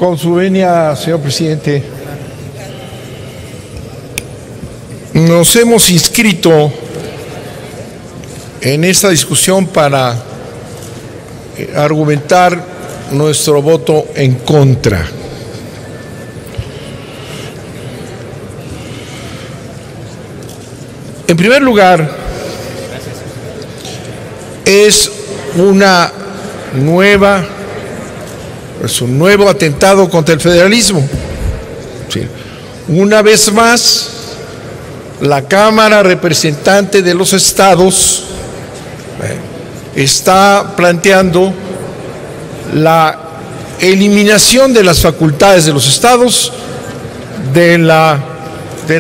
Con su venia, señor presidente, nos hemos inscrito en esta discusión para argumentar nuestro voto en contra. En primer lugar, es un nuevo atentado contra el federalismo. Sí. Una vez más, la Cámara Representante de los Estados está planteando la eliminación de las facultades de los estados del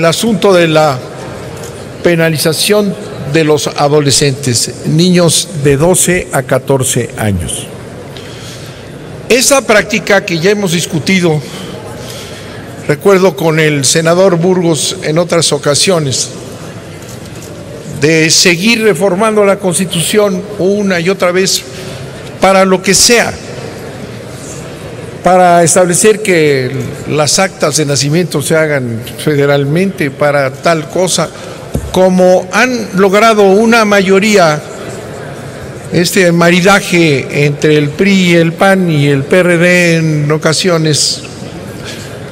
asunto de la penalización de los adolescentes, niños de 12 a 14 años. Esa práctica que ya hemos discutido, recuerdo con el senador Burgos en otras ocasiones, de seguir reformando la Constitución una y otra vez para lo que sea, para establecer que las actas de nacimiento se hagan federalmente, para tal cosa, como han logrado una mayoría, este maridaje entre el PRI y el PAN y el PRD en ocasiones,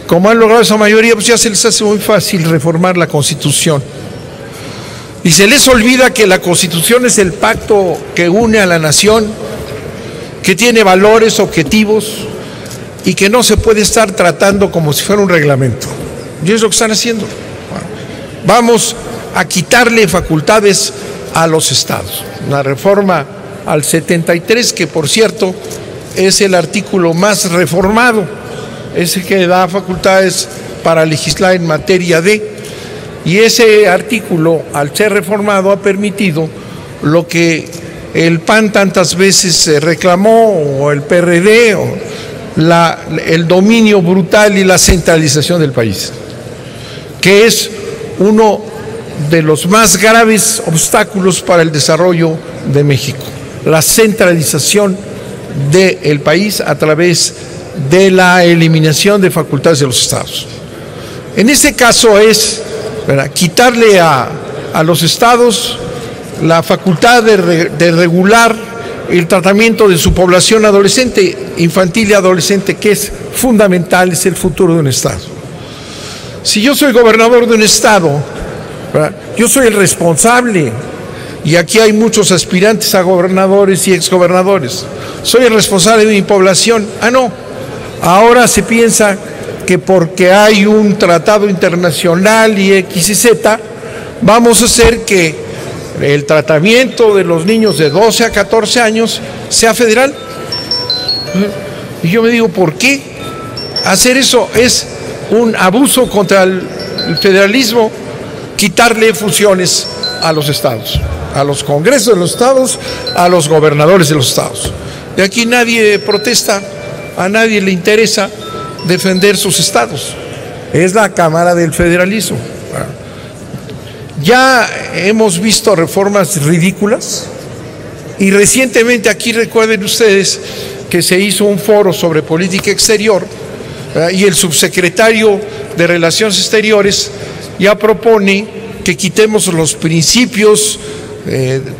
como han logrado esa mayoría, pues ya se les hace muy fácil reformar la Constitución. Y se les olvida que la Constitución es el pacto que une a la nación, que tiene valores, objetivos, y que no se puede estar tratando como si fuera un reglamento. Y es lo que están haciendo. Vamos a quitarle facultades a los estados. Una reforma al 73, que por cierto es el artículo más reformado, es el que da facultades para legislar en materia de, y ese artículo, al ser reformado, ha permitido lo que el PAN tantas veces reclamó, o el PRD, o el dominio brutal y la centralización del país, que es uno de los más graves obstáculos para el desarrollo de México, la centralización del país a través de la eliminación de facultades de los estados. En este caso es quitarle a los estados la facultad de regular el tratamiento de su población adolescente, infantil y adolescente, que es fundamental, es el futuro de un estado. Si yo soy gobernador de un estado, yo soy el responsable, y aquí hay muchos aspirantes a gobernadores y exgobernadores, soy el responsable de mi población. No, ahora se piensa que porque hay un tratado internacional y X y Z, vamos a hacer que el tratamiento de los niños de 12 a 14 años sea federal. Y yo me digo, ¿por qué? Hacer eso es un abuso contra el federalismo, quitarle funciones a los estados, a los congresos de los estados, a los gobernadores de los estados. De aquí nadie protesta, a nadie le interesa defender sus estados. Es la Cámara del Federalismo. Ya hemos visto reformas ridículas, y recientemente aquí recuerden ustedes que se hizo un foro sobre política exterior, y el subsecretario de Relaciones Exteriores ya propone que quitemos los principios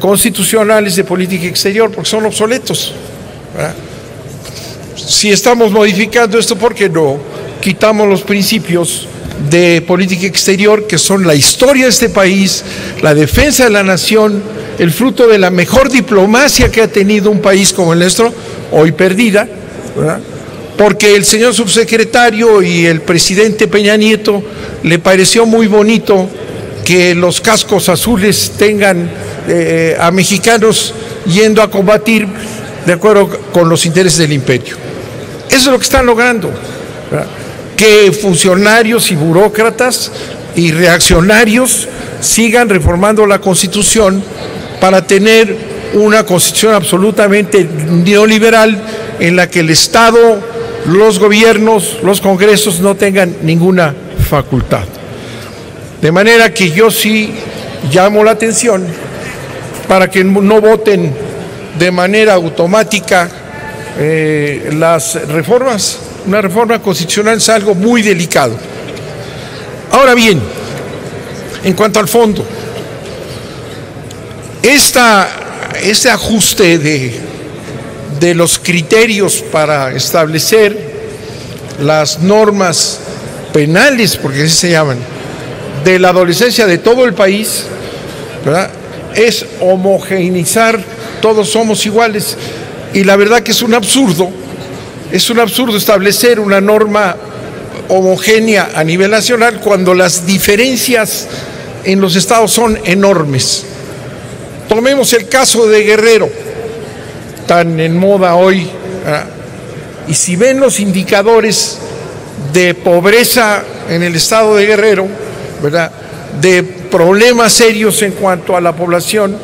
constitucionales de política exterior porque son obsoletos. Si estamos modificando esto, ¿por qué no quitamos los principios de política exterior, que son la historia de este país, la defensa de la nación, el fruto de la mejor diplomacia que ha tenido un país como el nuestro, hoy perdida, ¿verdad? Porque el señor subsecretario y el presidente Peña Nieto le pareció muy bonito que los cascos azules tengan a mexicanos yendo a combatir de acuerdo con los intereses del imperio. Eso es lo que están logrando, ¿verdad? Que funcionarios y burócratas y reaccionarios sigan reformando la Constitución para tener una Constitución absolutamente neoliberal en la que el Estado, los gobiernos, los congresos no tengan ninguna facultad. De manera que yo sí llamo la atención para que no voten de manera automática las reformas. Una reforma constitucional es algo muy delicado. Ahora bien, en cuanto al fondo, este ajuste de los criterios para establecer las normas penales, porque así se llaman, de la adolescencia de todo el país, ¿verdad?, es homogeneizar, todos somos iguales, y la verdad que es un absurdo establecer una norma homogénea a nivel nacional cuando las diferencias en los estados son enormes. Tomemos el caso de Guerrero, tan en moda hoy, ¿verdad?, y si ven los indicadores de pobreza en el estado de Guerrero, ¿verdad?, de problemas serios en cuanto a la población,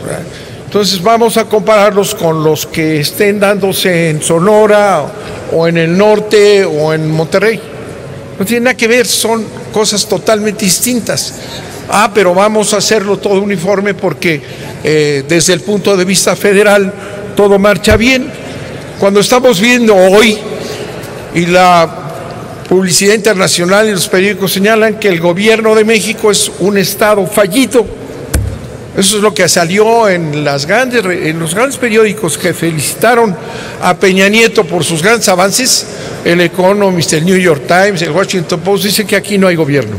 ¿verdad?, entonces vamos a compararlos con los que estén dándose en Sonora o en el norte o en Monterrey. No tiene nada que ver, son cosas totalmente distintas. Pero vamos a hacerlo todo uniforme porque desde el punto de vista federal todo marcha bien. Cuando estamos viendo hoy, y la publicidad internacional y los periódicos señalan que el gobierno de México es un estado fallido. Eso es lo que salió en los grandes periódicos que felicitaron a Peña Nieto por sus grandes avances. El Economist, el New York Times, el Washington Post dicen que aquí no hay gobierno,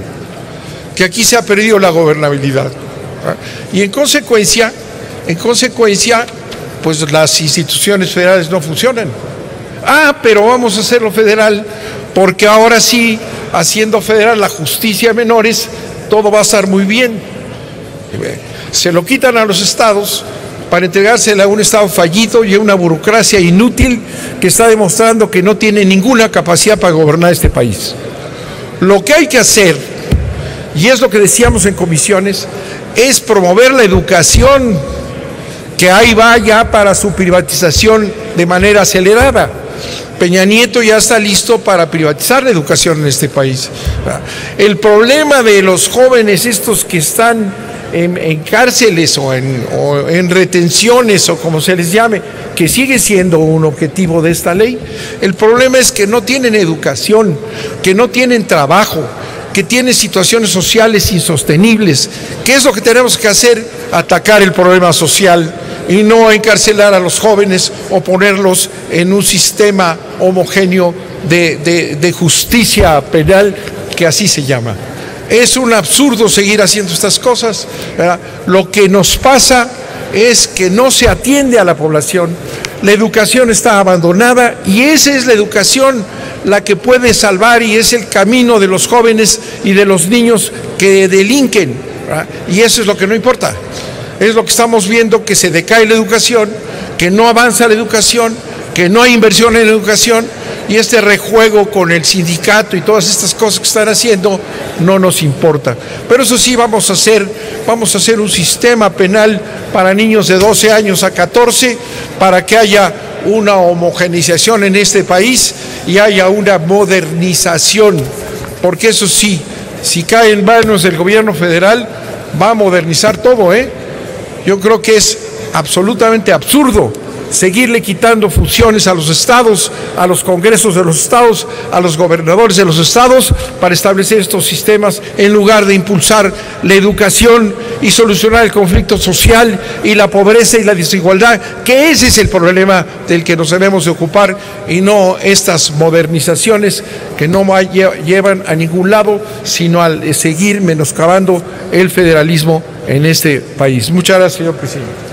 que aquí se ha perdido la gobernabilidad. Y en consecuencia, pues las instituciones federales no funcionan. Pero vamos a hacerlo federal, porque ahora sí, haciendo federal la justicia de menores, todo va a estar muy bien. Se lo quitan a los estados para entregársela a un estado fallido y a una burocracia inútil que está demostrando que no tiene ninguna capacidad para gobernar este país. Lo que hay que hacer, y es lo que decíamos en comisiones, es promover la educación, que ahí va ya para su privatización de manera acelerada. Peña Nieto ya está listo para privatizar la educación en este país. El problema de los jóvenes estos que están en cárceles o en retenciones o como se les llame, que sigue siendo un objetivo de esta ley, el problema es que no tienen educación, que no tienen trabajo, que tienen situaciones sociales insostenibles. ¿Qué es lo que tenemos que hacer? Atacar el problema social y no encarcelar a los jóvenes o ponerlos en un sistema homogéneo de justicia penal, que así se llama. Es un absurdo seguir haciendo estas cosas, ¿verdad? Lo que nos pasa es que no se atiende a la población, la educación está abandonada y esa es la educación la que puede salvar y es el camino de los jóvenes y de los niños que delinquen, ¿verdad? Y eso es lo que no importa. Es lo que estamos viendo, que se decae la educación, que no avanza la educación, que no hay inversión en la educación, y este rejuego con el sindicato y todas estas cosas que están haciendo no nos importa. Pero eso sí, vamos a hacer un sistema penal para niños de 12 años a 14 para que haya una homogeneización en este país y haya una modernización, porque eso sí, si cae en manos del gobierno federal, va a modernizar todo, Yo creo que es absolutamente absurdo seguirle quitando funciones a los estados, a los congresos de los estados, a los gobernadores de los estados para establecer estos sistemas en lugar de impulsar la educación y solucionar el conflicto social y la pobreza y la desigualdad, que ese es el problema del que nos debemos de ocupar y no estas modernizaciones que no llevan a ningún lado, sino al seguir menoscabando el federalismo en este país. Muchas gracias, señor presidente.